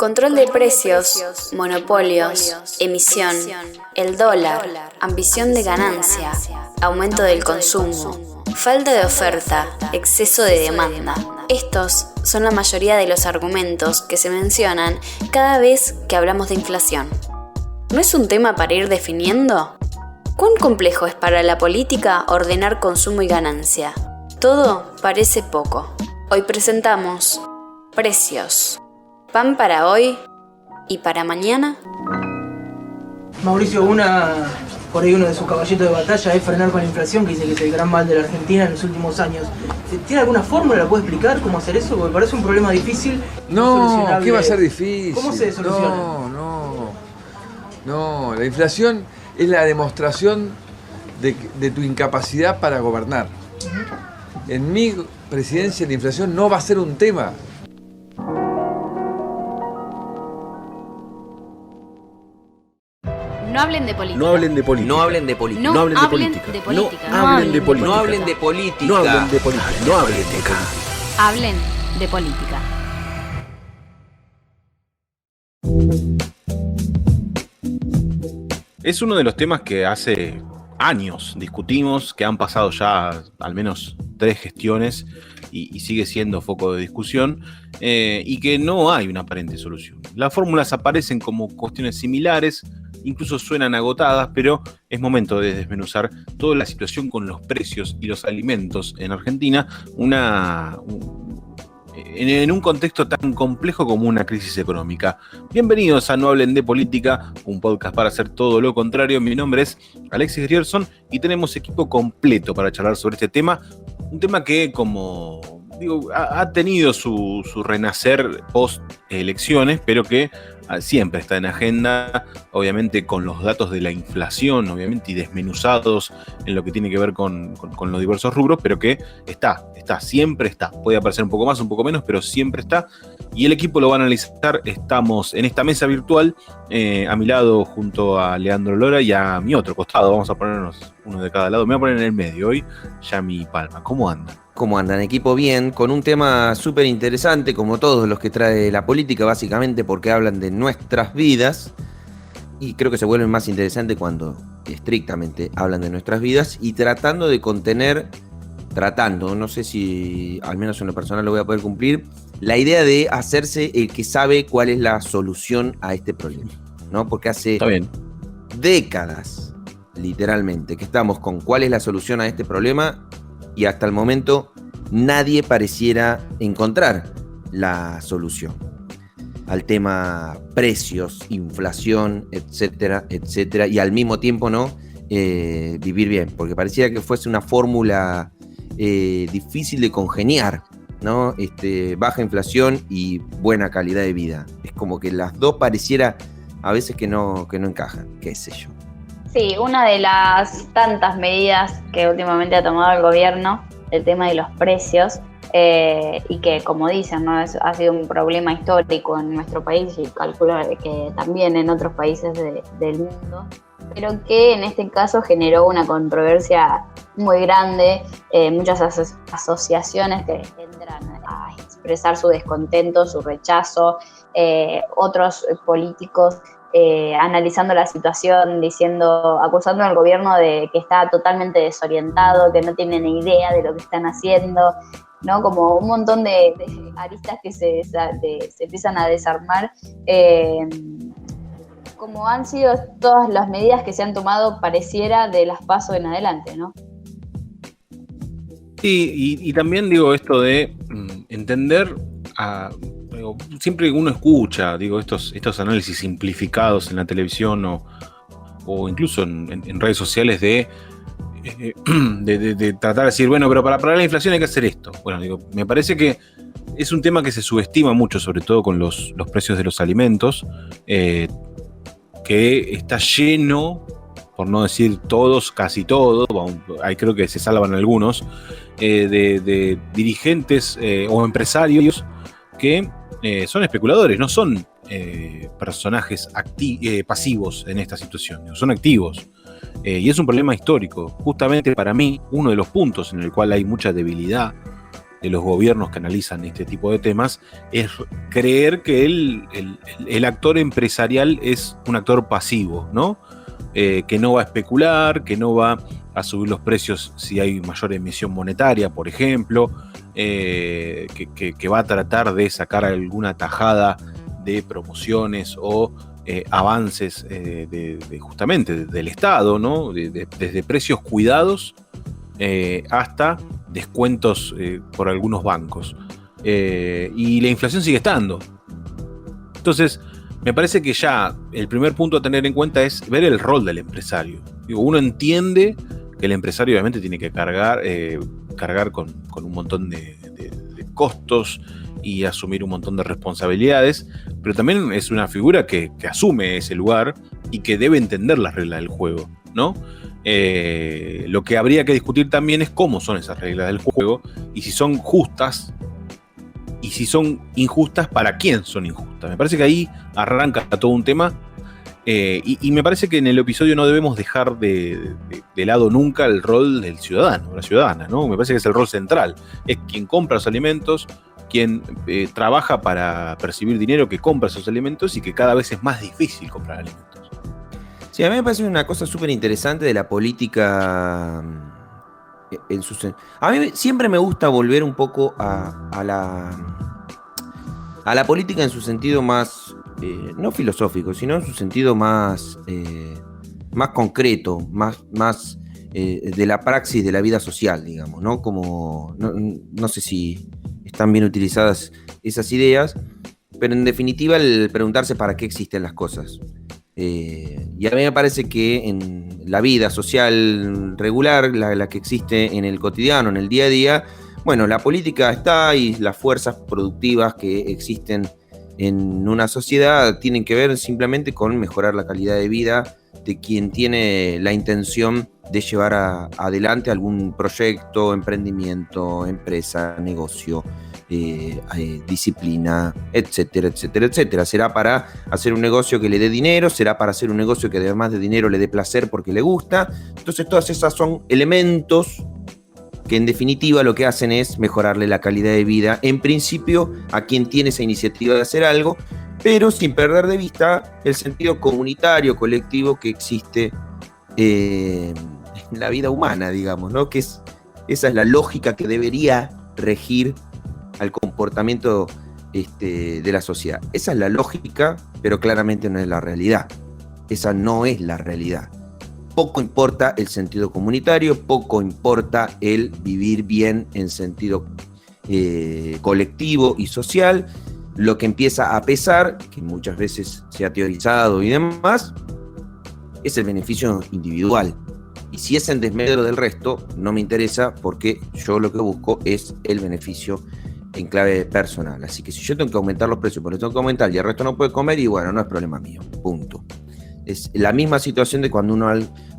Control de precios, monopolios, emisión, el dólar, ambición de ganancia, aumento del consumo, falta de oferta, exceso de demanda. Estos son la mayoría de los argumentos que se mencionan cada vez que hablamos de inflación. ¿No es un tema para ir definiendo? ¿Cuán complejo es para la política ordenar consumo y ganancia? Todo parece poco. Hoy presentamos precios. ¿Pan para hoy y para mañana? Mauricio, por ahí uno de sus caballitos de batalla es frenar con la inflación, que dice que es el gran mal de la Argentina en los últimos años. ¿Tiene alguna fórmula? ¿La puede explicar cómo hacer eso? Porque parece un problema difícil. No, ¿qué va a ser difícil? ¿Cómo se soluciona? No, la inflación es la demostración de tu incapacidad para gobernar. En mi presidencia la inflación no va a ser un tema. No hablen de política. No hablen de política. No hablen de política. No hablen de política. No hablen de política. No hablen de política. No hablen de política. No hablen de política. Hablen de política. Es uno de los temas que hace años discutimos, que han pasado ya al menos 3 gestiones y sigue siendo foco de discusión, y que no hay una aparente solución. Las fórmulas aparecen como cuestiones similares, incluso suenan agotadas, pero es momento de desmenuzar toda la situación con los precios y los alimentos en Argentina, en un contexto tan complejo como una crisis económica. Bienvenidos a No Hablen de Política, un podcast para hacer todo lo contrario. Mi nombre es Alexis Grierson y tenemos equipo completo para charlar sobre este tema, un tema que, como digo, ha tenido su renacer post elecciones, pero que siempre está en agenda, obviamente con los datos de la inflación, obviamente, y desmenuzados en lo que tiene que ver con los diversos rubros, pero que siempre está. Puede aparecer un poco más, un poco menos, pero siempre está. Y el equipo lo va a analizar. Estamos en esta mesa virtual, a mi lado junto a Leandro Lora y a mi otro costado. Vamos a ponernos uno de cada lado. Me voy a poner en el medio hoy, Yami Palma. ¿Cómo andan? ¿Cómo andan, equipo? Bien, con un tema súper interesante, como todos los que trae la política, básicamente porque hablan de nuestras vidas, y creo que se vuelven más interesantes cuando estrictamente hablan de nuestras vidas, y tratando de contener, no sé si al menos en lo personal lo voy a poder cumplir, la idea de hacerse el que sabe cuál es la solución a este problema, ¿no? Porque hace décadas, literalmente, que estamos con cuál es la solución a este problema, y hasta el momento nadie pareciera encontrar la solución al tema precios, inflación, etcétera, etcétera, y al mismo tiempo vivir bien, porque parecía que fuese una fórmula difícil de congeniar, ¿no? Baja inflación y buena calidad de vida. Es como que las dos pareciera a veces que no encajan, qué sé yo. Sí, una de las tantas medidas que últimamente ha tomado el gobierno, el tema de los precios, y que, como dicen, ¿no? Ha sido un problema histórico en nuestro país y calculo que también en otros países del mundo, pero que en este caso generó una controversia muy grande, muchas asociaciones que entran a expresar su descontento, su rechazo, otros políticos analizando la situación, acusando al gobierno de que está totalmente desorientado, que no tiene ni idea de lo que están haciendo, ¿no? Como un montón de aristas que se empiezan a desarmar, como han sido todas las medidas que se han tomado, pareciera, de las PASO en adelante, ¿no? Sí, y también digo esto de entender siempre uno escucha, estos análisis simplificados en la televisión o incluso en redes sociales de tratar de decir, bueno, pero para parar la inflación hay que hacer esto. Bueno, me parece que es un tema que se subestima mucho, sobre todo con los precios de los alimentos, que está lleno, por no decir todos, casi todos, ahí creo que se salvan algunos, de dirigentes o empresarios que son especuladores, no son personajes pasivos en esta situación, son activos. Y es un problema histórico. Justamente para mí, uno de los puntos en el cual hay mucha debilidad los gobiernos que analizan este tipo de temas es creer que el actor empresarial es un actor pasivo, ¿no? Que no va a especular, que no va a subir los precios si hay mayor emisión monetaria, por ejemplo, que va a tratar de sacar alguna tajada de promociones o avances justamente del Estado, ¿no? Desde precios cuidados hasta descuentos por algunos bancos. Y la inflación sigue estando. Entonces, me parece que ya el primer punto a tener en cuenta es ver el rol del empresario. Digo, uno entiende que el empresario obviamente tiene que cargar con un montón de costos y asumir un montón de responsabilidades, pero también es una figura que asume ese lugar y que debe entender las reglas del juego, ¿no? Lo que habría que discutir también es cómo son esas reglas del juego y si son justas y si son injustas, ¿para quién son injustas? Me parece que ahí arranca todo un tema y me parece que en el episodio no debemos dejar de lado nunca el rol del ciudadano, la ciudadana, ¿no? Me parece que es el rol central. Es quien compra los alimentos, quien trabaja para percibir dinero, que compra esos alimentos y que cada vez es más difícil comprar alimentos. Sí, a mí me parece una cosa súper interesante de la política. A mí siempre me gusta volver un poco a la política en su sentido más, no filosófico, sino en su sentido más concreto, más de la praxis de la vida social, digamos, ¿no? Como, no sé si están bien utilizadas esas ideas, pero en definitiva el preguntarse para qué existen las cosas. Y a mí me parece que en la vida social regular, la que existe en el cotidiano, en el día a día, bueno, la política está y las fuerzas productivas que existen en una sociedad tienen que ver simplemente con mejorar la calidad de vida de quien tiene la intención de llevar adelante algún proyecto, emprendimiento, empresa, negocio, disciplina, etcétera, etcétera, etcétera. Será para hacer un negocio que le dé dinero, será para hacer un negocio que además de dinero le dé placer porque le gusta. Entonces todas esas son elementos que en definitiva lo que hacen es mejorarle la calidad de vida, en principio a quien tiene esa iniciativa de hacer algo, pero sin perder de vista el sentido comunitario, colectivo que existe en la vida humana, digamos, ¿no? Que esa es la lógica que debería regir al comportamiento de la sociedad. Esa es la lógica, pero claramente no es la realidad. Esa no es la realidad. Poco importa el sentido comunitario, poco importa el vivir bien en sentido colectivo y social. Lo que empieza a pesar, que muchas veces se ha teorizado y demás, es el beneficio individual. Y si es en desmedro del resto, no me interesa porque yo lo que busco es el beneficio en clave personal. Así que si yo tengo que aumentar los precios, porque tengo que aumentar y el resto no puede comer, y bueno, no es problema mío, punto. Es la misma situación de cuando uno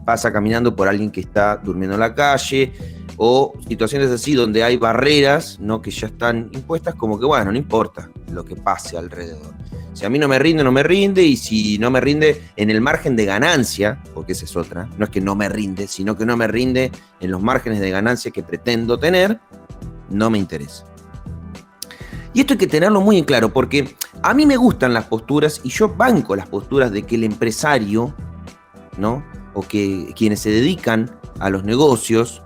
pasa caminando por alguien que está durmiendo en la calle, o situaciones así donde hay barreras, ¿no? Que ya están impuestas, como que bueno, no importa lo que pase alrededor. Si a mí no me rinde, no me rinde, y si no me rinde en el margen de ganancia, porque esa es otra, no es que no me rinde, sino que no me rinde en los márgenes de ganancia que pretendo tener, no me interesa. Y esto hay que tenerlo muy en claro, porque a mí me gustan las posturas, y yo banco las posturas de que el empresario, ¿no? O que quienes se dedican a los negocios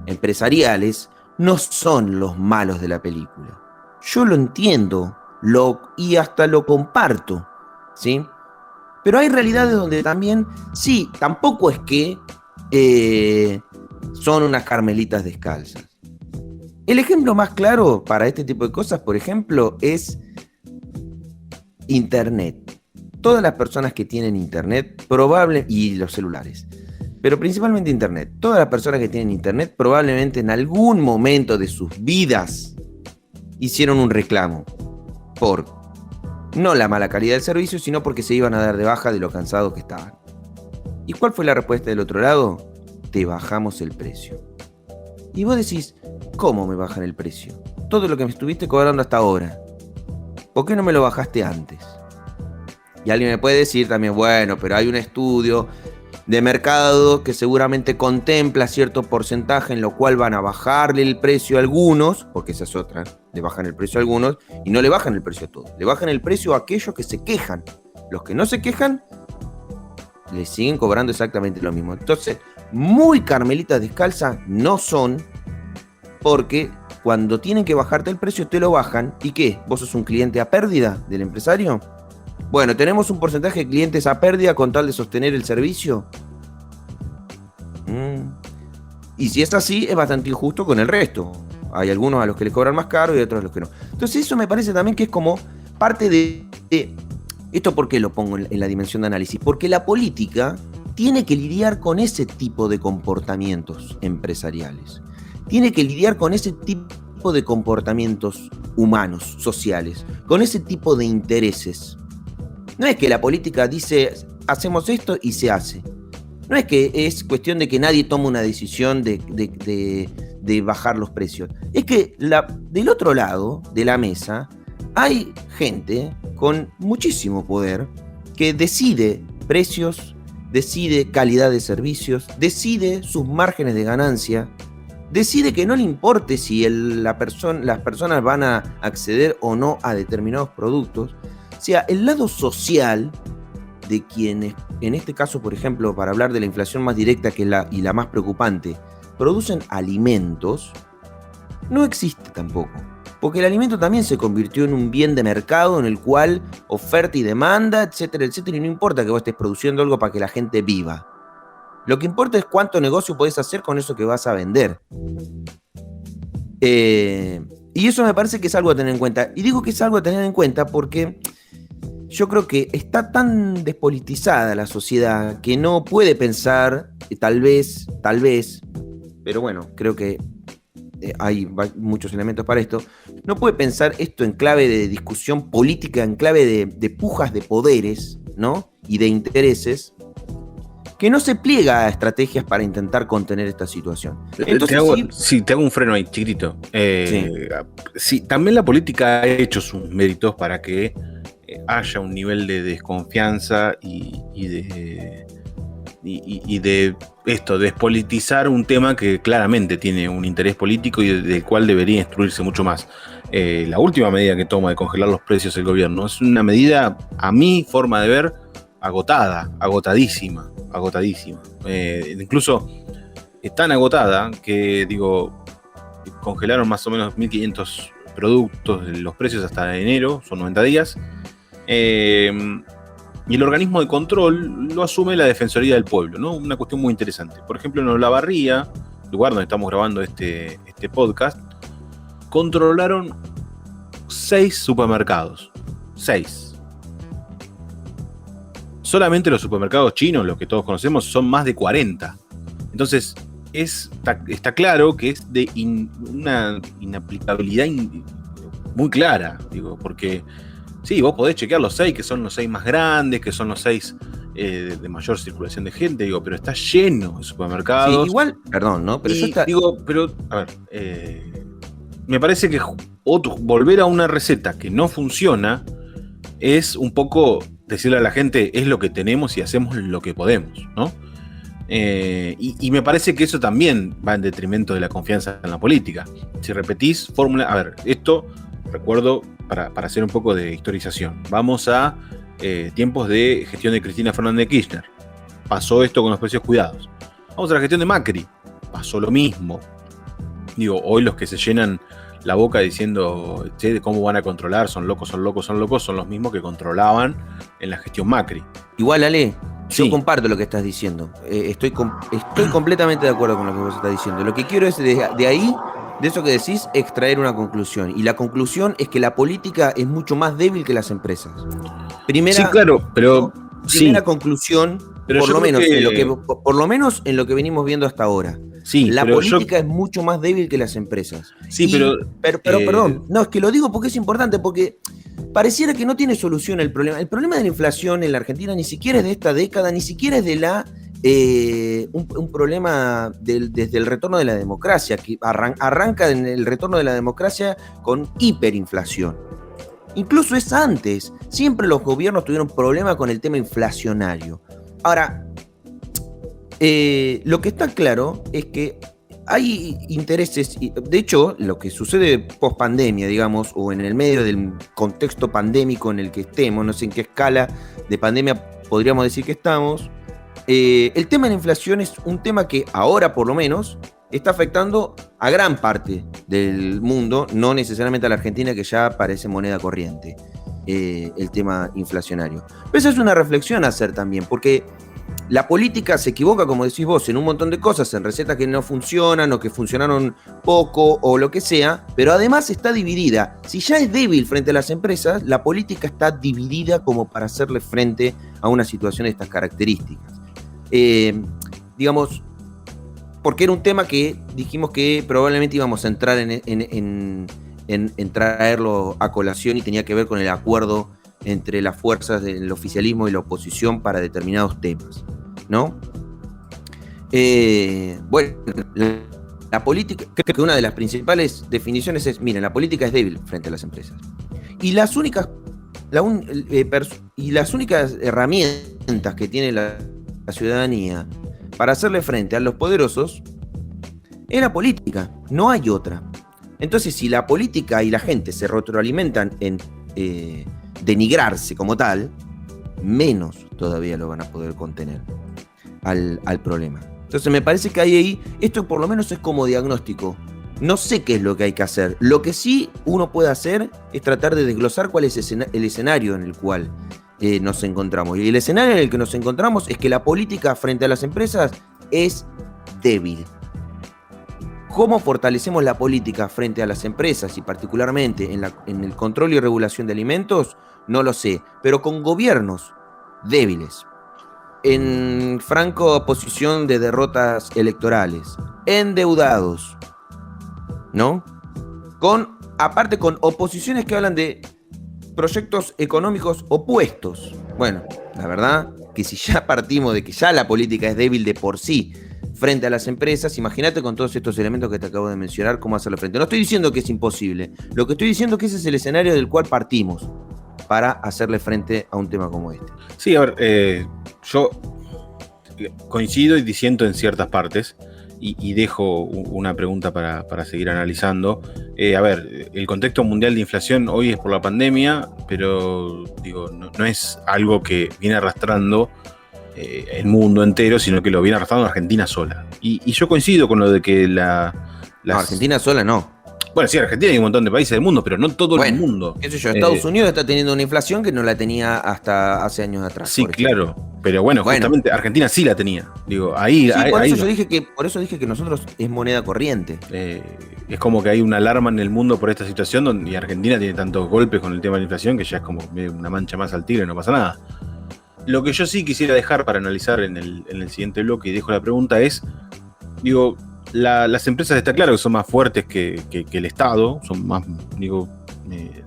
empresariales no son los malos de la película. Yo lo entiendo y hasta lo comparto, ¿sí? Pero hay realidades donde también, sí, tampoco es que son unas carmelitas descalzas. El ejemplo más claro para este tipo de cosas, por ejemplo, es Internet. Todas las personas que tienen Internet, y los celulares, pero principalmente Internet, todas las personas que tienen Internet probablemente en algún momento de sus vidas hicieron un reclamo por no la mala calidad del servicio, sino porque se iban a dar de baja de lo cansados que estaban. ¿Y cuál fue la respuesta del otro lado? Te bajamos el precio. Y vos decís, ¿cómo me bajan el precio? Todo lo que me estuviste cobrando hasta ahora, ¿por qué no me lo bajaste antes? Y alguien me puede decir también, bueno, pero hay un estudio de mercado que seguramente contempla cierto porcentaje en lo cual van a bajarle el precio a algunos, porque esa es otra, le bajan el precio a algunos y no le bajan el precio a todos, le bajan el precio a aquellos que se quejan. Los que no se quejan le siguen cobrando exactamente lo mismo. Entonces, muy carmelitas descalzas no son, porque cuando tienen que bajarte el precio te lo bajan. ¿Y qué? ¿Vos sos un cliente a pérdida del empresario? Bueno, ¿tenemos un porcentaje de clientes a pérdida con tal de sostener el servicio? Y si es así, es bastante injusto con el resto. Hay algunos a los que les cobran más caro y otros a los que no. Entonces eso me parece también que es como parte de esto. ¿Por qué lo pongo en la dimensión de análisis? Porque la política tiene que lidiar con ese tipo de comportamientos empresariales. Tiene que lidiar con ese tipo de comportamientos humanos, sociales, con ese tipo de intereses. No es que la política dice, hacemos esto y se hace. No es que es cuestión de que nadie tome una decisión de bajar los precios. Es que del otro lado de la mesa hay gente con muchísimo poder que decide precios, decide calidad de servicios, decide sus márgenes de ganancia, decide que no le importe si las personas van a acceder o no a determinados productos. O sea, el lado social de quienes, en este caso, por ejemplo, para hablar de la inflación más directa y la más preocupante, producen alimentos, no existe tampoco. Porque el alimento también se convirtió en un bien de mercado en el cual oferta y demanda, etcétera, etcétera, y no importa que vos estés produciendo algo para que la gente viva. Lo que importa es cuánto negocio podés hacer con eso que vas a vender. Y eso me parece que es algo a tener en cuenta. Y digo que es algo a tener en cuenta porque yo creo que está tan despolitizada la sociedad que no puede pensar, tal vez, pero bueno, creo que hay muchos elementos para esto, no puede pensar esto en clave de discusión política, en clave de pujas de poderes, ¿no? Y de intereses, que no se pliega a estrategias para intentar contener esta situación. Entonces, te hago un freno ahí, chiquitito. Sí, también la política ha hecho sus méritos para que haya un nivel de desconfianza y de esto, despolitizar un tema que claramente tiene un interés político y del cual debería instruirse mucho más. La última medida que toma de congelar los precios el gobierno es una medida, a mi forma de ver, agotadísima. Incluso es tan agotada que, congelaron más o menos 1.500 productos, los precios hasta enero, son 90 días. Y el organismo de control lo asume la Defensoría del Pueblo, ¿no? Una cuestión muy interesante. Por ejemplo, en Olavarría, lugar donde estamos grabando este podcast, controlaron 6 supermercados. 6. Solamente los supermercados chinos, los que todos conocemos, son más de 40. Entonces, está claro que es de una inaplicabilidad muy clara, porque sí, vos podés chequear los 6, que son los 6 más grandes, que son los 6 de mayor circulación de gente, pero está lleno de supermercados. Sí, igual, perdón, ¿no? Pero a ver, me parece que volver a una receta que no funciona es un poco decirle a la gente, es lo que tenemos y hacemos lo que podemos, ¿no? Y me parece que eso también va en detrimento de la confianza en la política. Si repetís fórmula, a ver, esto recuerdo para hacer un poco de historización. Vamos a tiempos de gestión de Cristina Fernández de Kirchner. Pasó esto con los precios cuidados. Vamos a la gestión de Macri. Pasó lo mismo. Hoy los que se llenan la boca diciendo, che, ¿cómo van a controlar? Son locos, son los mismos que controlaban en la gestión Macri. Igual, Ale, sí. Yo comparto lo que estás diciendo. Estoy completamente de acuerdo con lo que vos estás diciendo. Lo que quiero es de ahí, de eso que decís, extraer una conclusión. Y la conclusión es que la política es mucho más débil que las empresas. Sí, claro, pero primera sí. Conclusión, pero por lo menos en lo que venimos viendo hasta ahora. Sí, la política es mucho más débil que las empresas. Sí, pero perdón, no, es que lo digo porque es importante, porque pareciera que no tiene solución el problema. El problema de la inflación en la Argentina ni siquiera es de esta década, ni siquiera es de un problema desde el retorno de la democracia, que arranca en el retorno de la democracia con hiperinflación. Incluso es antes. Siempre los gobiernos tuvieron problemas con el tema inflacionario. Ahora, Lo que está claro es que hay intereses, de hecho, lo que sucede post pandemia, digamos, o en el medio del contexto pandémico en el que estemos, no sé en qué escala de pandemia podríamos decir que estamos, el tema de la inflación es un tema que ahora, por lo menos, está afectando a gran parte del mundo, no necesariamente a la Argentina, que ya parece moneda corriente, el tema inflacionario. Pero esa es una reflexión a hacer también, porque la política se equivoca, como decís vos, en un montón de cosas, en recetas que no funcionan o que funcionaron poco o lo que sea, pero además está dividida. Si ya es débil frente a las empresas, la política está dividida como para hacerle frente a una situación de estas características. Digamos, porque era un tema que dijimos que probablemente íbamos a entrar en traerlo a colación y tenía que ver con el acuerdo entre las fuerzas del oficialismo y la oposición para determinados temas, ¿no? Bueno, la política, creo que una de las principales definiciones es, miren, la política es débil frente a las empresas. Y las únicas herramientas que tiene la ciudadanía para hacerle frente a los poderosos es la política, no hay otra. Entonces, si la política y la gente se retroalimentan en denigrarse como tal, menos todavía lo van a poder contener al problema. Entonces me parece que ahí, esto por lo menos es como diagnóstico. No sé qué es lo que hay que hacer. Lo que sí uno puede hacer es tratar de desglosar cuál es el escenario en el cual nos encontramos. Y el escenario en el que nos encontramos es que la política frente a las empresas es débil. ¿Cómo fortalecemos la política frente a las empresas y particularmente en el control y regulación de alimentos? No lo sé, pero con gobiernos débiles, en franca oposición de derrotas electorales, endeudados, ¿no? Aparte con oposiciones que hablan de proyectos económicos opuestos. Bueno, la verdad que si ya partimos de que ya la política es débil de por sí frente a las empresas, imagínate con todos estos elementos que te acabo de mencionar, cómo hacerlo frente. No estoy diciendo que es imposible, lo que estoy diciendo es que ese es el escenario del cual partimos para hacerle frente a un tema como este. Sí, a ver, yo coincido y disiento en ciertas partes y dejo una pregunta para seguir analizando. A ver, el contexto mundial de inflación hoy es por la pandemia, pero digo, no es algo que viene arrastrando el mundo entero, sino que lo viene arrastrando Argentina sola. Y yo coincido con lo de que No, Argentina sola no. Bueno, sí, Argentina y un montón de países del mundo, pero no todo el mundo. Qué sé yo, Estados Unidos está teniendo una inflación que no la tenía hasta hace años atrás. Sí, claro. Pero bueno, justamente Argentina sí la tenía. Digo, ahí. Sí, por eso dije que nosotros es moneda corriente. Es como que hay una alarma en el mundo por esta situación y Argentina tiene tantos golpes con el tema de la inflación que ya es como una mancha más al tigre, no pasa nada. Lo que yo sí quisiera dejar para analizar en el siguiente bloque, y dejo la pregunta, es, digo, las empresas está claro que son más fuertes que el Estado, son más,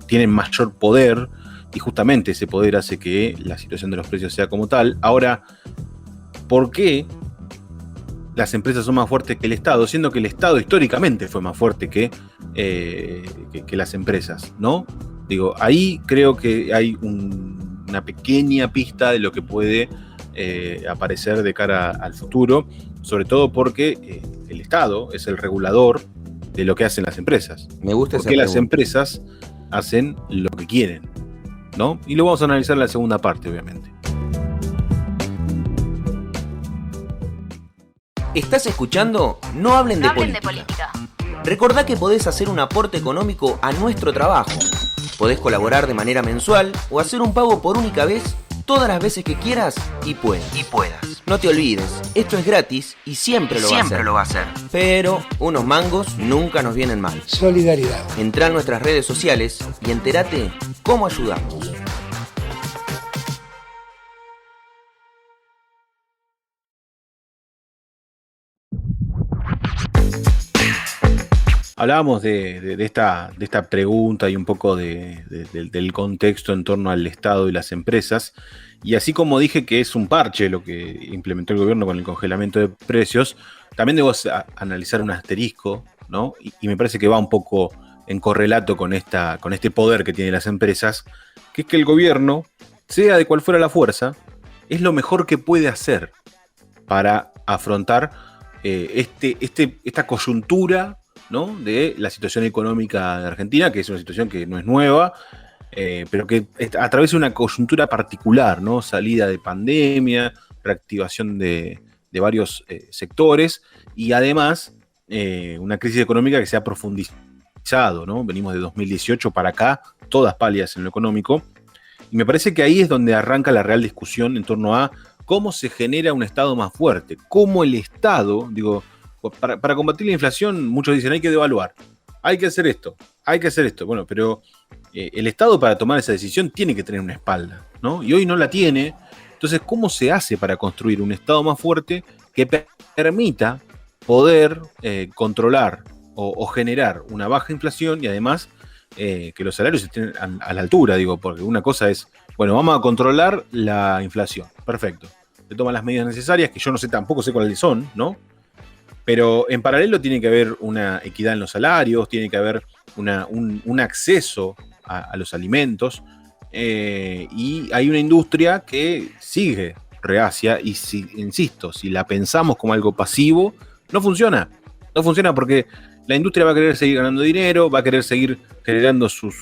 tienen mayor poder, y justamente ese poder hace que la situación de los precios sea como tal. Ahora, ¿por qué las empresas son más fuertes que el Estado? Siendo que el Estado históricamente fue más fuerte que las empresas, ¿no? Digo, ahí creo que hay una pequeña pista de lo que puede aparecer de cara al futuro, sobre todo porque el Estado es el regulador de lo que hacen las empresas. Me gusta esa porque las pregunta. empresas hacen lo que quieren, ¿no? Y lo vamos a analizar en la segunda parte, obviamente. ¿Estás escuchando? No hablen de política. Recordá que podés hacer un aporte económico a nuestro trabajo. Podés colaborar de manera mensual o hacer un pago por única vez todas las veces que quieras y puedas. No te olvides, esto es gratis y siempre lo va a hacer. Pero unos mangos nunca nos vienen mal. Solidaridad. Entrá en nuestras redes sociales y entérate cómo ayudamos. Hablábamos de esta pregunta y un poco del contexto en torno al Estado y las empresas, y así como dije que es un parche lo que implementó el gobierno con el congelamiento de precios, también debo analizar un asterisco, ¿no? Y me parece que va un poco en correlato con este poder que tienen las empresas, que es que el gobierno, sea de cual fuera la fuerza, es lo mejor que puede hacer para afrontar esta coyuntura, ¿no?, de la situación económica de Argentina, que es una situación que no es nueva, pero que atraviesa una coyuntura particular, ¿no? Salida de pandemia, reactivación de varios sectores y además una crisis económica que se ha profundizado, ¿no? Venimos de 2018 para acá, todas pálidas en lo económico, y me parece que ahí es donde arranca la real discusión en torno a cómo se genera un Estado más fuerte, cómo el Estado, digo, para combatir la inflación, muchos dicen hay que devaluar, hay que hacer esto, bueno, pero el Estado para tomar esa decisión tiene que tener una espalda, ¿no? Y hoy no la tiene. Entonces, ¿cómo se hace para construir un Estado más fuerte que permita poder controlar o generar una baja inflación y además que los salarios estén a la altura? Digo, porque una cosa es, bueno, vamos a controlar la inflación, perfecto. Se toman las medidas necesarias, que yo no sé, tampoco sé cuáles son, ¿no? Pero en paralelo tiene que haber una equidad en los salarios, tiene que haber un acceso a los alimentos, y hay una industria que sigue reacia y insisto, si la pensamos como algo pasivo, no funciona porque la industria va a querer seguir ganando dinero, va a querer seguir generando sus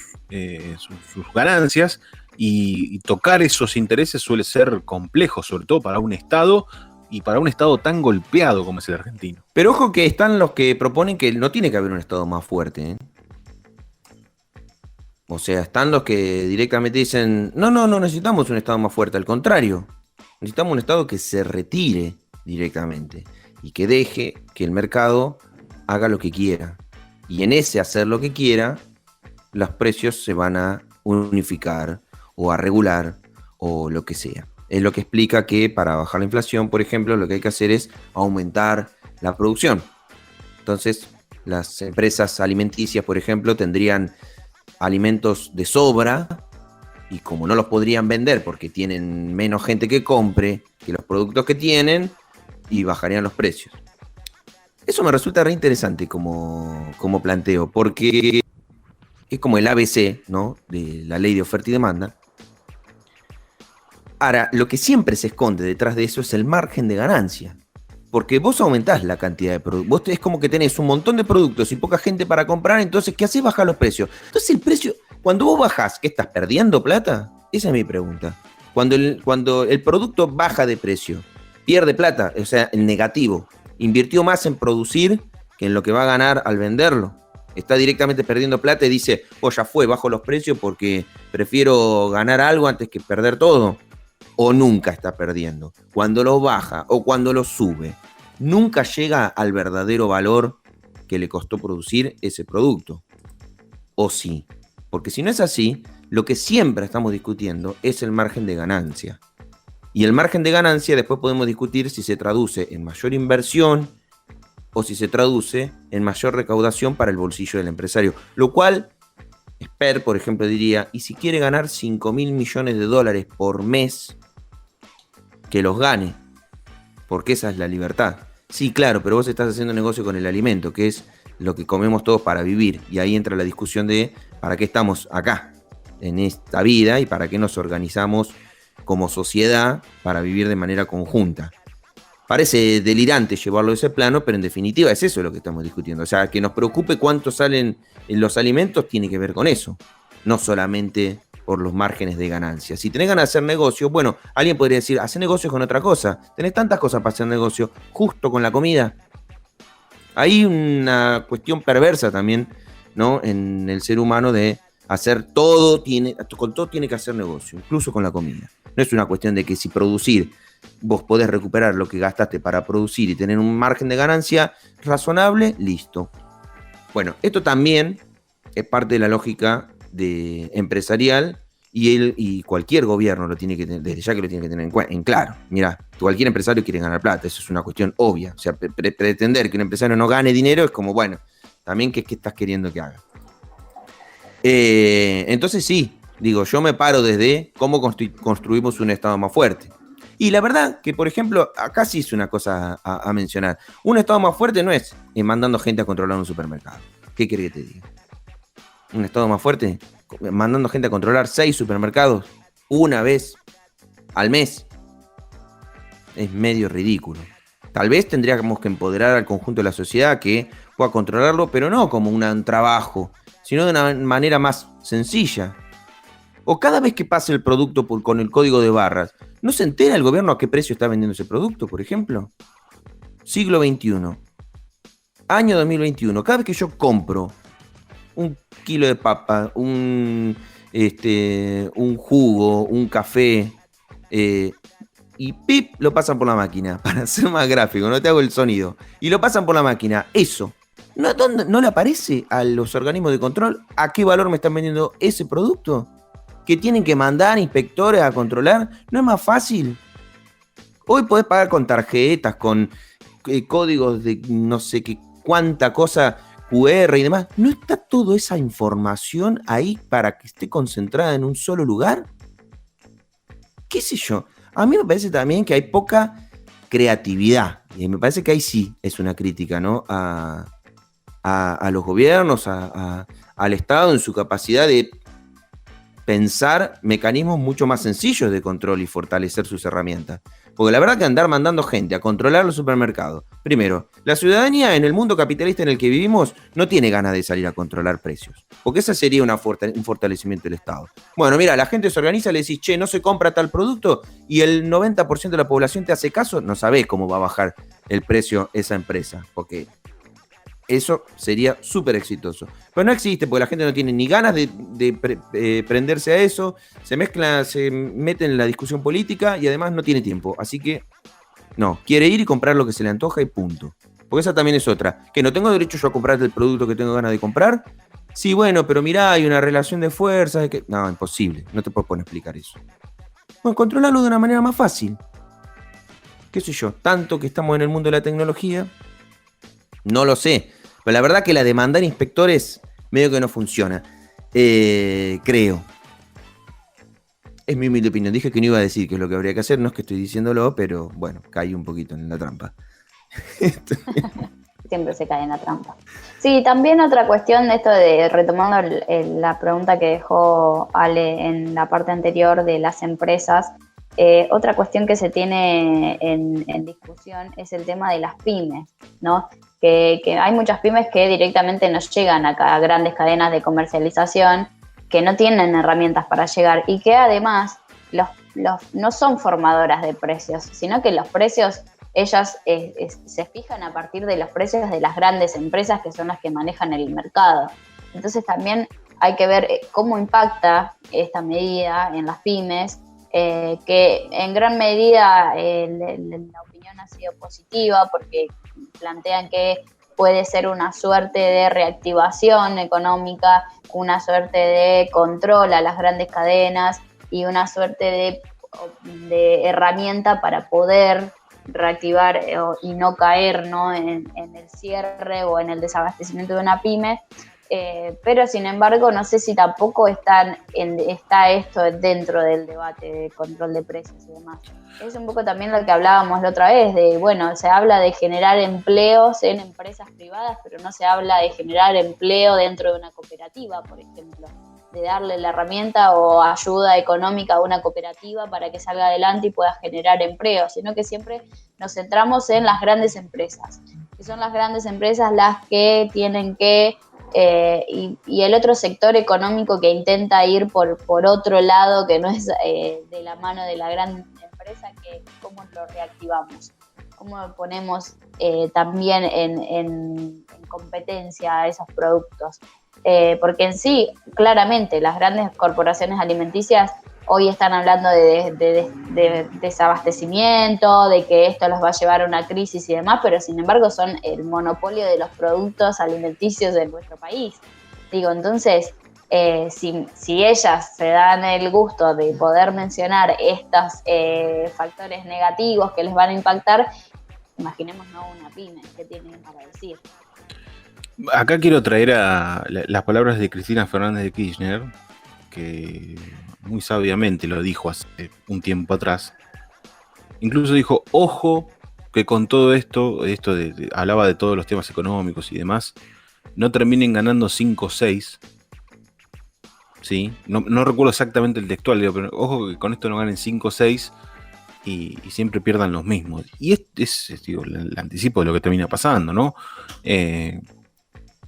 ganancias y tocar esos intereses suele ser complejo, sobre todo para un Estado y para un Estado tan golpeado como es el argentino. Pero ojo que están los que proponen que no tiene que haber un Estado más fuerte, ¿eh? O sea, están los que directamente dicen, no necesitamos un Estado más fuerte, al contrario, necesitamos un Estado que se retire directamente y que deje que el mercado haga lo que quiera. Y en ese hacer lo que quiera, los precios se van a unificar o a regular o lo que sea. Es lo que explica que para bajar la inflación, por ejemplo, lo que hay que hacer es aumentar la producción. Entonces, las empresas alimenticias, por ejemplo, tendrían alimentos de sobra y como no los podrían vender porque tienen menos gente que compre que los productos que tienen, y bajarían los precios. Eso me resulta re interesante como planteo, porque es como el ABC, ¿no?, de la ley de oferta y demanda. Ahora, lo que siempre se esconde detrás de eso es el margen de ganancia. Porque vos aumentás la cantidad de productos. Vos es como que tenés un montón de productos y poca gente para comprar, entonces, ¿qué hacés? Bajar los precios. Entonces, el precio, cuando vos bajás, ¿qué estás perdiendo plata? Esa es mi pregunta. Cuando el producto baja de precio, pierde plata, o sea, en negativo. Invirtió más en producir que en lo que va a ganar al venderlo. Está directamente perdiendo plata y dice, ya fue, bajo los precios porque prefiero ganar algo antes que perder todo. O nunca está perdiendo. Cuando lo baja o cuando lo sube, nunca llega al verdadero valor que le costó producir ese producto. O sí. Porque si no es así, lo que siempre estamos discutiendo es el margen de ganancia. Y el margen de ganancia después podemos discutir si se traduce en mayor inversión o si se traduce en mayor recaudación para el bolsillo del empresario. Lo cual, Esper, por ejemplo, diría, y si quiere ganar $5.000 millones por mes, que los gane, porque esa es la libertad. Sí, claro, pero vos estás haciendo negocio con el alimento, que es lo que comemos todos para vivir, y ahí entra la discusión de para qué estamos acá, en esta vida, y para qué nos organizamos como sociedad para vivir de manera conjunta. Parece delirante llevarlo a ese plano, pero en definitiva es eso lo que estamos discutiendo. O sea, que nos preocupe cuánto salen los alimentos tiene que ver con eso, no solamente por los márgenes de ganancia. Si tenés ganas de hacer negocio, bueno, alguien podría decir, hace negocios con otra cosa. Tenés tantas cosas para hacer negocio, justo con la comida. Hay una cuestión perversa también, ¿no?, en el ser humano de hacer todo, con todo tiene que hacer negocio, incluso con la comida. No es una cuestión de que si producir, vos podés recuperar lo que gastaste para producir y tener un margen de ganancia razonable, listo. Bueno, esto también es parte de la lógica empresarial y cualquier gobierno lo tiene que tener, desde ya que lo tiene que tener en claro. Mirá, cualquier empresario quiere ganar plata, eso es una cuestión obvia. O sea, pretender que un empresario no gane dinero es como, bueno, también ¿qué estás queriendo que haga? Entonces sí, digo, yo me paro desde cómo construimos un Estado más fuerte. Y la verdad que, por ejemplo, acá sí es una cosa a mencionar. Un Estado más fuerte no es mandando gente a controlar un supermercado. ¿Qué querés que te diga? Un Estado más fuerte, mandando gente a controlar 6 supermercados una vez al mes, es medio ridículo. Tal vez tendríamos que empoderar al conjunto de la sociedad que pueda controlarlo, pero no como un trabajo, sino de una manera más sencilla. O cada vez que pase el producto con el código de barras, ¿no se entera el gobierno a qué precio está vendiendo ese producto, por ejemplo? Siglo XXI, año 2021, cada vez que yo compro un kilo de papa, un jugo, un café, y pip, lo pasan por la máquina, para ser más gráfico, no te hago el sonido, y lo pasan por la máquina, eso, ¿no le aparece a los organismos de control a qué valor me están vendiendo ese producto? ¿Que tienen que mandar inspectores a controlar? ¿No es más fácil? Hoy podés pagar con tarjetas, con códigos de no sé qué cuánta cosa, QR y demás. ¿No está toda esa información ahí para que esté concentrada en un solo lugar? ¿Qué sé yo? A mí me parece también que hay poca creatividad. Y me parece que ahí sí es una crítica, ¿no? A los gobiernos, al Estado en su capacidad de pensar mecanismos mucho más sencillos de control y fortalecer sus herramientas. Porque la verdad que andar mandando gente a controlar los supermercados. Primero, la ciudadanía en el mundo capitalista en el que vivimos no tiene ganas de salir a controlar precios. Porque ese sería un fortalecimiento del Estado. Bueno, mira, la gente se organiza, le decís, che, no se compra tal producto y el 90% de la población te hace caso, no sabés cómo va a bajar el precio esa empresa. Porque eso sería súper exitoso. Pero no existe porque la gente no tiene ni ganas de prenderse a eso, se mete en la discusión política y además no tiene tiempo. Así que, no, quiere ir y comprar lo que se le antoja y punto. Porque esa también es otra. ¿Que no tengo derecho yo a comprar el producto que tengo ganas de comprar? Sí, bueno, pero mirá, hay una relación de fuerzas. No, imposible, no te puedo poner a explicar eso. Bueno, controlarlo de una manera más fácil. ¿Qué sé yo? Tanto que estamos en el mundo de la tecnología, no lo sé. Pero la verdad que la de mandar inspectores medio que no funciona. Creo. Es mi humilde opinión. Dije que no iba a decir qué es lo que habría que hacer. No es que estoy diciéndolo, pero bueno, caí un poquito en la trampa. Siempre se cae en la trampa. Sí, también otra cuestión de esto de, retomando la pregunta que dejó Ale en la parte anterior de las empresas, otra cuestión que se tiene en discusión es el tema de las pymes, ¿no? Que hay muchas pymes que directamente no llegan a grandes cadenas de comercialización, que no tienen herramientas para llegar y que además no son formadoras de precios, sino que los precios ellas se fijan a partir de los precios de las grandes empresas que son las que manejan el mercado. Entonces también hay que ver cómo impacta esta medida en las pymes, que en gran medida la opinión ha sido positiva porque plantean que puede ser una suerte de reactivación económica, una suerte de control a las grandes cadenas y una suerte de herramienta para poder reactivar y no caer, ¿no? en el cierre o en el desabastecimiento de una pyme. Pero sin embargo no sé si tampoco está esto dentro del debate de control de precios y demás. Es un poco también lo que hablábamos la otra vez, de bueno, se habla de generar empleos en empresas privadas, pero no se habla de generar empleo dentro de una cooperativa, por ejemplo, de darle la herramienta o ayuda económica a una cooperativa para que salga adelante y pueda generar empleo, sino que siempre nos centramos en las grandes empresas, que son las grandes empresas las que tienen que y el otro sector económico que intenta ir por otro lado, que no es de la mano de la gran empresa, que cómo lo reactivamos, cómo ponemos también en competencia a esos productos. Porque en sí, claramente, las grandes corporaciones alimenticias hoy están hablando de desabastecimiento, de que esto los va a llevar a una crisis y demás, pero sin embargo son el monopolio de los productos alimenticios de nuestro país. Digo, entonces, si ellas se dan el gusto de poder mencionar estos factores negativos que les van a impactar, imaginémonos una pyme, ¿qué tienen para decir? Acá quiero traer a las palabras de Cristina Fernández de Kirchner, que muy sabiamente lo dijo hace un tiempo atrás. Incluso dijo, ojo, que con todo esto hablaba de todos los temas económicos y demás, no terminen ganando 5 o 6. ¿Sí? No recuerdo exactamente el textual, pero ojo que con esto no ganen 5 o 6 y siempre pierdan los mismos. Y es digo, el anticipo de lo que termina pasando, ¿no?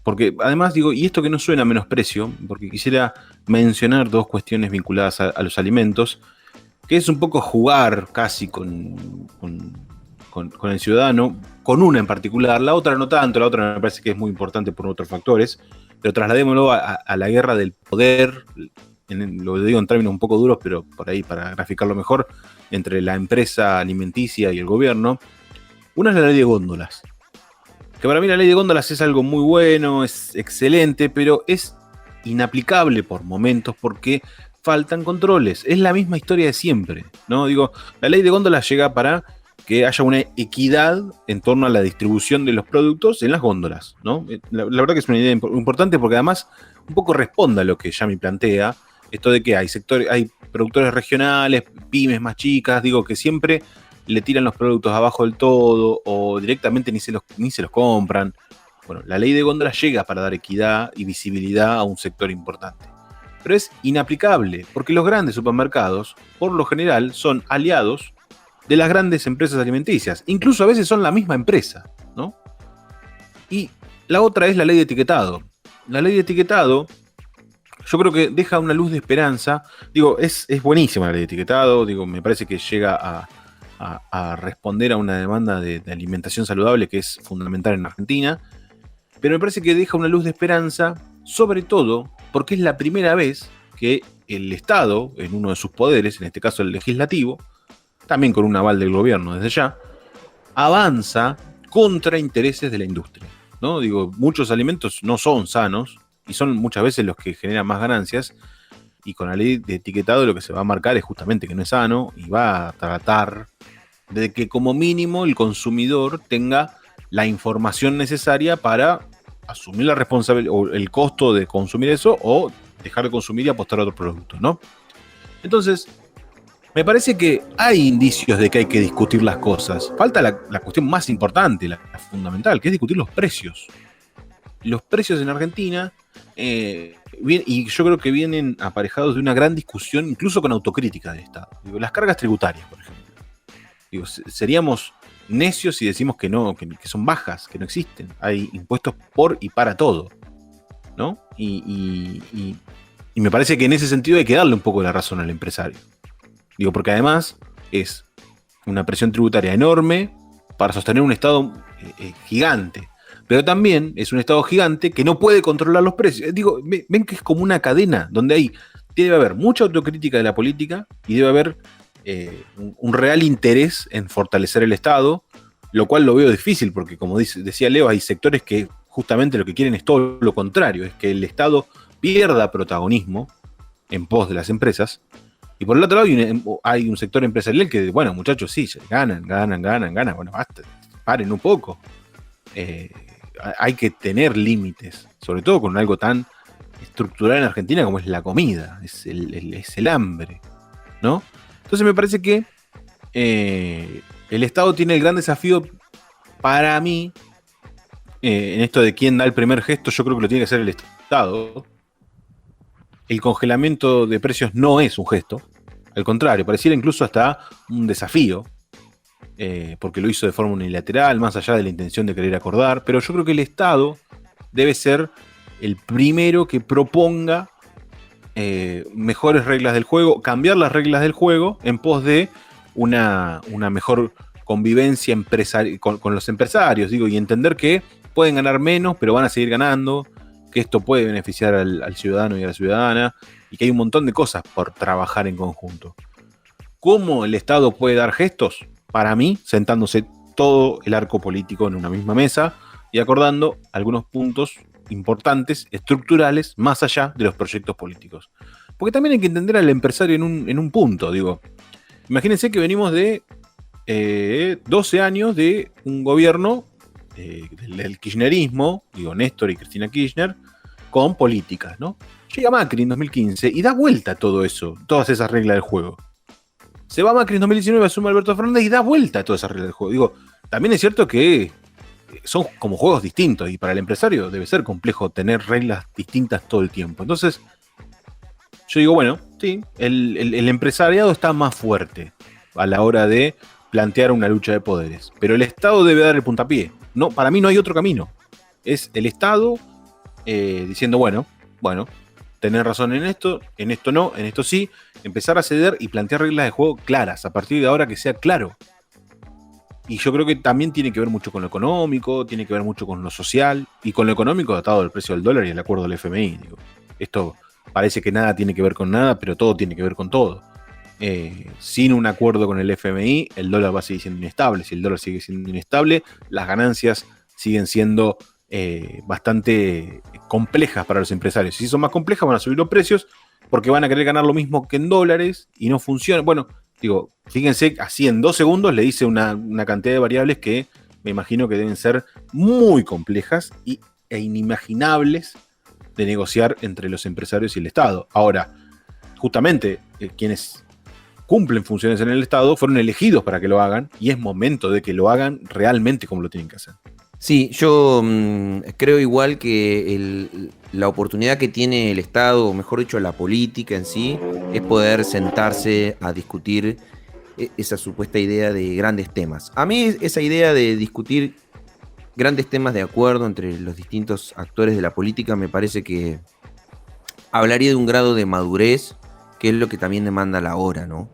Porque además, digo, y esto que no suena a menosprecio, porque quisiera mencionar dos cuestiones vinculadas a los alimentos, que es un poco jugar casi con el ciudadano, con una en particular, la otra no tanto, la otra me parece que es muy importante por otros factores, pero trasladémoslo a la guerra del poder, lo digo en términos un poco duros, pero por ahí para graficarlo mejor, entre la empresa alimenticia y el gobierno. Una es la ley de góndolas, que para mí la ley de góndolas es algo muy bueno, es excelente, pero es inaplicable por momentos porque faltan controles. Es la misma historia de siempre, ¿no? Digo, la ley de góndolas llega para que haya una equidad en torno a la distribución de los productos en las góndolas, ¿no? La verdad que es una idea importante porque además un poco responde a lo que Yami plantea, esto de que hay productores regionales, pymes más chicas, digo, que siempre le tiran los productos abajo del todo o directamente ni se los compran. Bueno, la ley de góndolas llega para dar equidad y visibilidad a un sector importante. Pero es inaplicable porque los grandes supermercados, por lo general, son aliados de las grandes empresas alimenticias. Incluso a veces son la misma empresa, ¿no? Y la otra es la ley de etiquetado. La ley de etiquetado, yo creo que deja una luz de esperanza. Digo, es buenísima la ley de etiquetado. Digo, me parece que llega a responder a una demanda de alimentación saludable que es fundamental en Argentina. Pero me parece que deja una luz de esperanza, sobre todo porque es la primera vez que el Estado, en uno de sus poderes, en este caso el legislativo, también con un aval del gobierno desde ya, avanza contra intereses de la industria, ¿no? Digo, muchos alimentos no son sanos y son muchas veces los que generan más ganancias, y con la ley de etiquetado lo que se va a marcar es justamente que no es sano y va a tratar de que como mínimo el consumidor tenga la información necesaria para asumir la responsabilidad o el costo de consumir eso o dejar de consumir y apostar a otro producto, ¿no? Entonces, me parece que hay indicios de que hay que discutir las cosas. Falta la cuestión más importante, la fundamental, que es discutir los precios. Los precios en Argentina, y yo creo que vienen aparejados de una gran discusión, incluso con autocrítica del Estado. Digo, las cargas tributarias, por ejemplo. Digo, seríamos necios si decimos que no, que son bajas, que no existen. Hay impuestos por y para todo, ¿no? Y me parece que en ese sentido hay que darle un poco la razón al empresario. Digo, porque además es una presión tributaria enorme para sostener un Estado gigante. Pero también es un Estado gigante que no puede controlar los precios. Digo, ven que es como una cadena donde debe haber mucha autocrítica de la política y debe haber un real interés en fortalecer el Estado, lo cual lo veo difícil porque, como decía Leo, hay sectores que justamente lo que quieren es todo lo contrario, es que el Estado pierda protagonismo en pos de las empresas. Y por el otro lado hay un sector empresarial que, bueno, muchachos, sí, ganan. Bueno, basta, paren un poco. Hay que tener límites, sobre todo con algo tan estructural en Argentina como es la comida, es el hambre, ¿no? Entonces me parece que el Estado tiene el gran desafío para mí, en esto de quién da el primer gesto, yo creo que lo tiene que hacer el Estado. El congelamiento de precios no es un gesto, al contrario, pareciera incluso hasta un desafío, porque lo hizo de forma unilateral, más allá de la intención de querer acordar, pero yo creo que el Estado debe ser el primero que proponga mejores reglas del juego, cambiar las reglas del juego en pos de una mejor convivencia con los empresarios, digo, y entender que pueden ganar menos, pero van a seguir ganando, que esto puede beneficiar al ciudadano y a la ciudadana, y que hay un montón de cosas por trabajar en conjunto. ¿Cómo el Estado puede dar gestos? Para mí, sentándose todo el arco político en una misma mesa y acordando algunos puntos importantes, estructurales, más allá de los proyectos políticos. Porque también hay que entender al empresario en un punto, digo. Imagínense que venimos de 12 años de un gobierno del kirchnerismo, digo, Néstor y Cristina Kirchner, con políticas, ¿no? Llega Macri en 2015 y da vuelta a todo eso, todas esas reglas del juego. Se va Macri en 2019, asume Alberto Fernández y da vuelta a todas esas reglas del juego. Digo, también es cierto que son como juegos distintos y para el empresario debe ser complejo tener reglas distintas todo el tiempo. Entonces, yo digo, bueno, sí, el empresariado está más fuerte. a la hora de plantear una lucha de poderes. Pero el Estado debe dar el puntapié. No, para mí no hay otro camino. Es el Estado diciendo, bueno, tenés razón en esto no, en esto sí, empezar a ceder y plantear reglas de juego claras, a partir de ahora que sea claro. Y yo creo que también tiene que ver mucho con lo económico, tiene que ver mucho con lo social, y con lo económico atado al precio del dólar y el acuerdo del FMI. Digo. Esto parece que nada tiene que ver con nada, pero todo tiene que ver con todo. Sin un acuerdo con el FMI, el dólar va a seguir siendo inestable. Si el dólar sigue siendo inestable, las ganancias siguen siendo bastante complejas para los empresarios. Si son más complejas, van a subir los precios porque van a querer ganar lo mismo que en dólares y no funciona. Bueno, digo, fíjense, así en 2 segundos le hice una cantidad de variables que me imagino que deben ser muy complejas e inimaginables de negociar entre los empresarios y el Estado. Ahora, justamente quienes cumplen funciones en el Estado fueron elegidos para que lo hagan y es momento de que lo hagan realmente como lo tienen que hacer. Sí, yo creo igual que la oportunidad que tiene el Estado, o mejor dicho, la política en sí, es poder sentarse a discutir esa supuesta idea de grandes temas. A mí esa idea de discutir grandes temas de acuerdo entre los distintos actores de la política me parece que hablaría de un grado de madurez, que es lo que también demanda la hora, ¿no?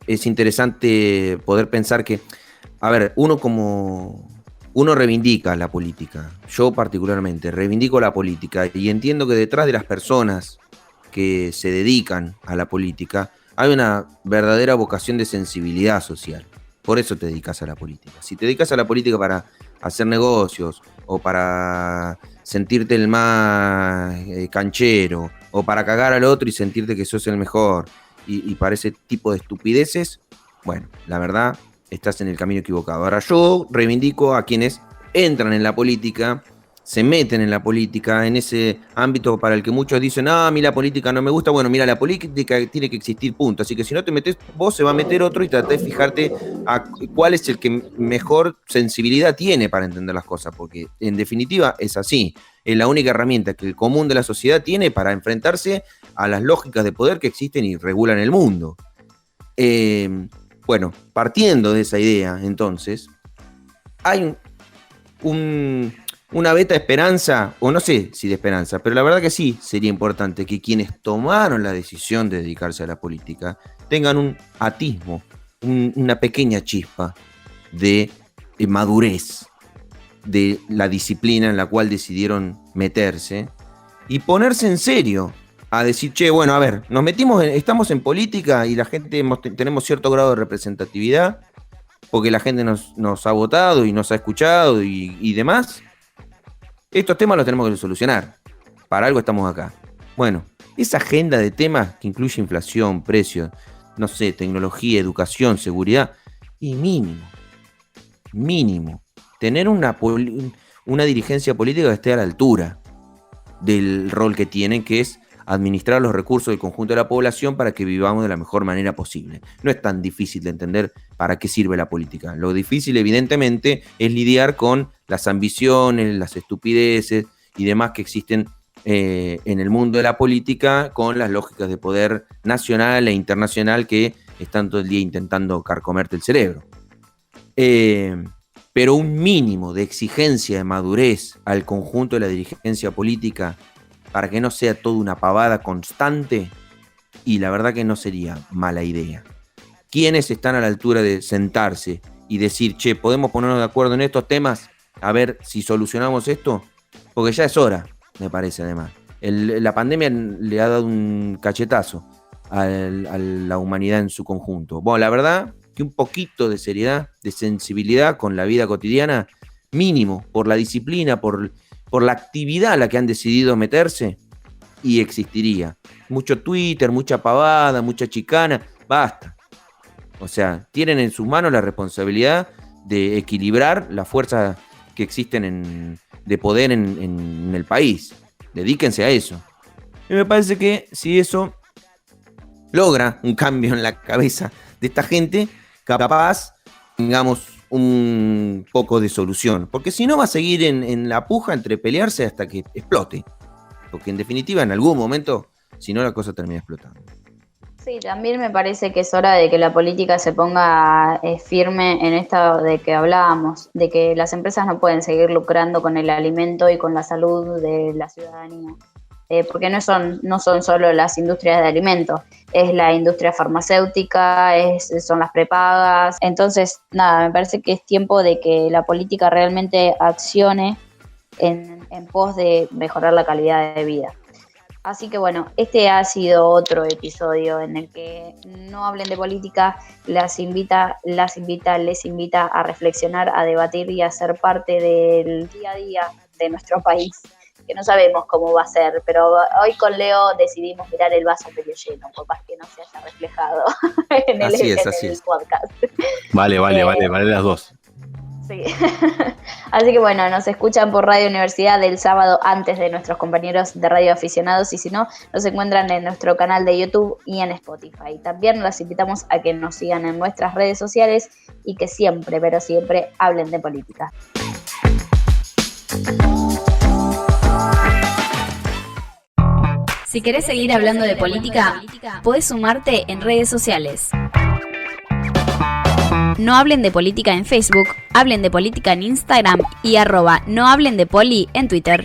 Es interesante poder pensar que, a ver, uno reivindica la política, yo particularmente reivindico la política y entiendo que detrás de las personas que se dedican a la política hay una verdadera vocación de sensibilidad social. Por eso te dedicas a la política. Si te dedicas a la política para hacer negocios o para sentirte el más canchero o para cagar al otro y sentirte que sos el mejor y para ese tipo de estupideces, bueno, la verdad, estás en el camino equivocado. Ahora, yo reivindico a quienes entran en la política, se meten en la política, en ese ámbito para el que muchos dicen, a mí la política no me gusta. Bueno, mira, la política tiene que existir, punto. Así que si no te metes vos, se va a meter otro y tratá de fijarte a cuál es el que mejor sensibilidad tiene para entender las cosas, porque en definitiva es así. Es la única herramienta que el común de la sociedad tiene para enfrentarse a las lógicas de poder que existen y regulan el mundo. Bueno, partiendo de esa idea, entonces, hay una beta esperanza, o no sé si de esperanza, pero la verdad que sí sería importante que quienes tomaron la decisión de dedicarse a la política tengan un atismo, una pequeña chispa de madurez, de la disciplina en la cual decidieron meterse y ponerse en serio a decir, che, bueno, a ver, estamos en política y la gente tenemos cierto grado de representatividad porque la gente nos ha votado y nos ha escuchado y demás. Estos temas los tenemos que solucionar. Para algo estamos acá. Bueno, esa agenda de temas que incluye inflación, precios, no sé, tecnología, educación, seguridad, y mínimo, tener una dirigencia política que esté a la altura del rol que tienen, que es administrar los recursos del conjunto de la población para que vivamos de la mejor manera posible. No es tan difícil de entender para qué sirve la política. Lo difícil, evidentemente, es lidiar con las ambiciones, las estupideces y demás que existen en el mundo de la política, con las lógicas de poder nacional e internacional que están todo el día intentando carcomerte el cerebro. Pero un mínimo de exigencia de madurez al conjunto de la dirigencia política para que no sea toda una pavada constante, y la verdad que no sería mala idea. ¿Quiénes están a la altura de sentarse y decir, che, podemos ponernos de acuerdo en estos temas, a ver si solucionamos esto? Porque ya es hora, me parece además. La pandemia le ha dado un cachetazo a la humanidad en su conjunto. Bueno, la verdad que un poquito de seriedad, de sensibilidad con la vida cotidiana, mínimo, por la disciplina, por la actividad a la que han decidido meterse, y existiría. Mucho Twitter, mucha pavada, mucha chicana, basta. O sea, tienen en sus manos la responsabilidad de equilibrar las fuerzas que existen de poder en el país. Dedíquense a eso. Y me parece que si eso logra un cambio en la cabeza de esta gente, capaz tengamos un poco de solución, porque si no va a seguir en la puja entre pelearse hasta que explote, porque en definitiva en algún momento Si no, la cosa termina explotando. Sí, también me parece que es hora de que la política se ponga firme en esto de que hablábamos, de que las empresas no pueden seguir lucrando con el alimento y con la salud de la ciudadanía. Porque no son solo las industrias de alimentos, es la industria farmacéutica, son las prepagas. Entonces, nada, me parece que es tiempo de que la política realmente accione en pos de mejorar la calidad de vida. Así que bueno, este ha sido otro episodio en el que No Hablen de Política les invita a reflexionar, a debatir y a ser parte del día a día de nuestro país, que no sabemos cómo va a ser, pero hoy con Leo decidimos mirar el vaso medio lleno, por más que no se haya reflejado en el podcast. Vale las dos. Sí. Así que bueno, nos escuchan por Radio Universidad el sábado antes de nuestros compañeros de Radio Aficionados, y si no, nos encuentran en nuestro canal de YouTube y en Spotify. También los invitamos a que nos sigan en nuestras redes sociales y que siempre, pero siempre, hablen de política. Si querés seguir hablando de política, podés sumarte en redes sociales. No Hablen de Política en Facebook, Hablen de Política en Instagram y @nohablendepoli en Twitter.